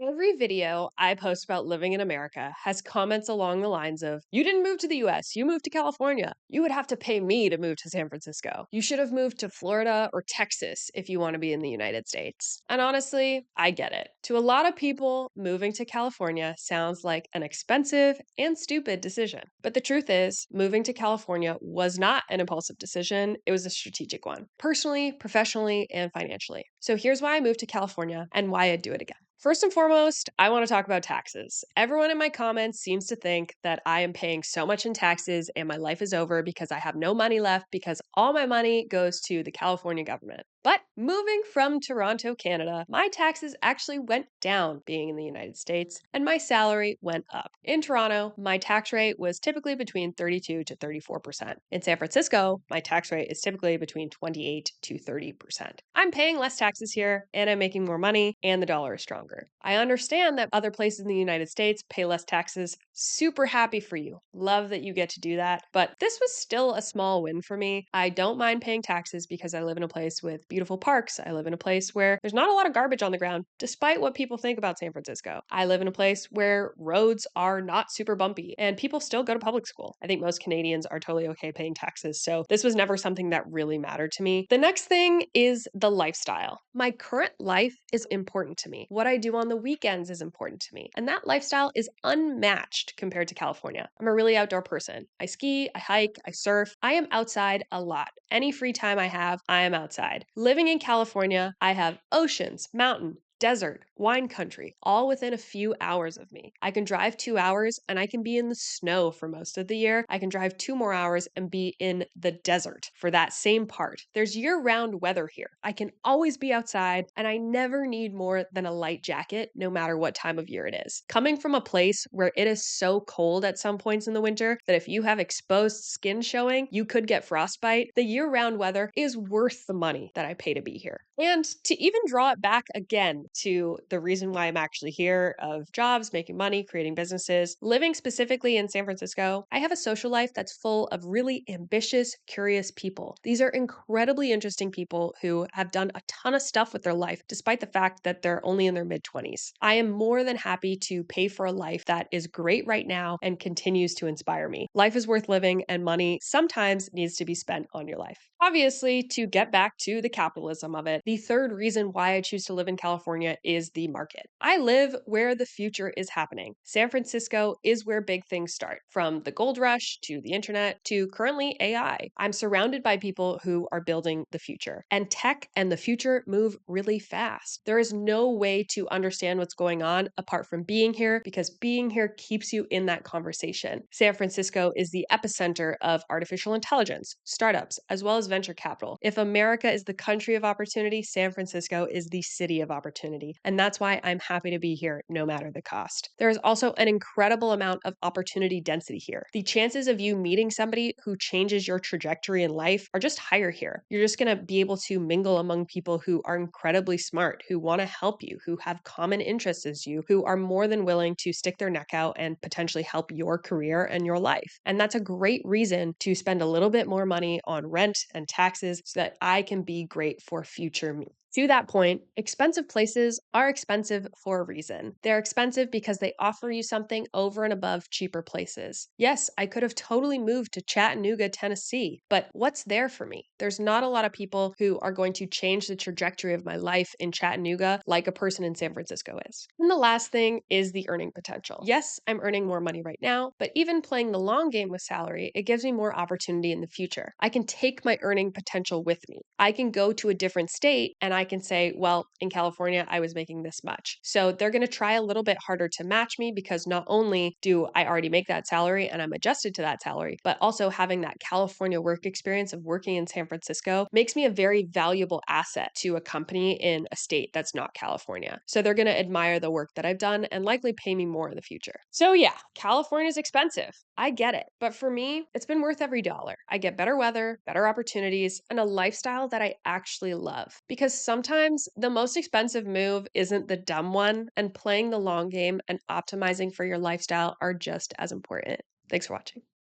Every video I post about living in America has comments along the lines of, "You didn't move to the US, you moved to California. You would have to pay me to move to San Francisco. You should have moved to Florida or Texas if you want to be in the United States." And honestly, I get it. To a lot of people, moving to California sounds like an expensive and stupid decision. But the truth is, moving to California was not an impulsive decision, it was a strategic one, personally, professionally, and financially. So here's why I moved to California and why I'd do it again. First and foremost, I want to talk about taxes. Everyone in my comments seems to think that I am paying so much in taxes and my life is over because I have no money left because all my money goes to the California government. But moving from Toronto, Canada, my taxes actually went down being in the United States and my salary went up. In Toronto, my tax rate was typically between 32 to 34%. In San Francisco, my tax rate is typically between 28 to 30%. I'm paying less taxes here and I'm making more money and the dollar is stronger. I understand that other places in the United States pay less taxes. Super happy for you. Love that you get to do that. But this was still a small win for me. I don't mind paying taxes because I live in a place with beautiful parks. I live in a place where there's not a lot of garbage on the ground, despite what people think about San Francisco. I live in a place where roads are not super bumpy and people still go to public school. I think most Canadians are totally okay paying taxes. So this was never something that really mattered to me. The next thing is the lifestyle. My current life is important to me. What I do on the weekends is important to me. And that lifestyle is unmatched compared to California. I'm a really outdoor person. I ski, I hike, I surf. I am outside a lot. Any free time I have, I am outside. Living in California, I have oceans, mountain, desert, wine country, all within a few hours of me. I can drive 2 hours and I can be in the snow for most of the year. I can drive 2 more hours and be in the desert for that same part. There's year round weather here. I can always be outside and I never need more than a light jacket, no matter what time of year it is. Coming from a place where it is so cold at some points in the winter that if you have exposed skin showing, you could get frostbite, the year round weather is worth the money that I pay to be here. And to even draw it back again to the reason why I'm actually here of jobs, making money, creating businesses, living specifically in San Francisco, I have a social life that's full of really ambitious, curious people. These are incredibly interesting people who have done a ton of stuff with their life, despite the fact that they're only in their mid 20s. I am more than happy to pay for a life that is great right now and continues to inspire me. Life is worth living, and money sometimes needs to be spent on your life. Obviously, to get back to the capitalism of it, the third reason why I choose to live in California is the market. I live where the future is happening. San Francisco is where big things start, from the gold rush to the internet to currently AI. I'm surrounded by people who are building the future, and tech and the future move really fast. There is no way to understand what's going on apart from being here because being here keeps you in that conversation. San Francisco is the epicenter of artificial intelligence, startups, as well as venture capital. If America is the country of opportunity, San Francisco is the city of opportunity. And that's why I'm happy to be here no matter the cost. There is also an incredible amount of opportunity density here. The chances of you meeting somebody who changes your trajectory in life are just higher here. You're just going to be able to mingle among people who are incredibly smart, who want to help you, who have common interests as you, who are more than willing to stick their neck out and potentially help your career and your life. And that's a great reason to spend a little bit more money on rent and taxes so that I can be great for future me. To that point, expensive places are expensive for a reason. They're expensive because they offer you something over and above cheaper places. Yes, I could have totally moved to Chattanooga, Tennessee, but what's there for me? There's not a lot of people who are going to change the trajectory of my life in Chattanooga like a person in San Francisco is. And the last thing is the earning potential. Yes, I'm earning more money right now, but even playing the long game with salary, it gives me more opportunity in the future. I can take my earning potential with me. I can go to a different state and I can say, well, in California, I was making this much. So they're going to try a little bit harder to match me because not only do I already make that salary and I'm adjusted to that salary, but also having that California work experience of working in San Francisco makes me a very valuable asset to a company in a state that's not California. So they're going to admire the work that I've done and likely pay me more in the future. So yeah, California's expensive. I get it. But for me, it's been worth every dollar. I get better weather, better opportunities, and a lifestyle that I actually love. Because sometimes the most expensive move isn't the dumb one, and playing the long game and optimizing for your lifestyle are just as important. Thanks for watching.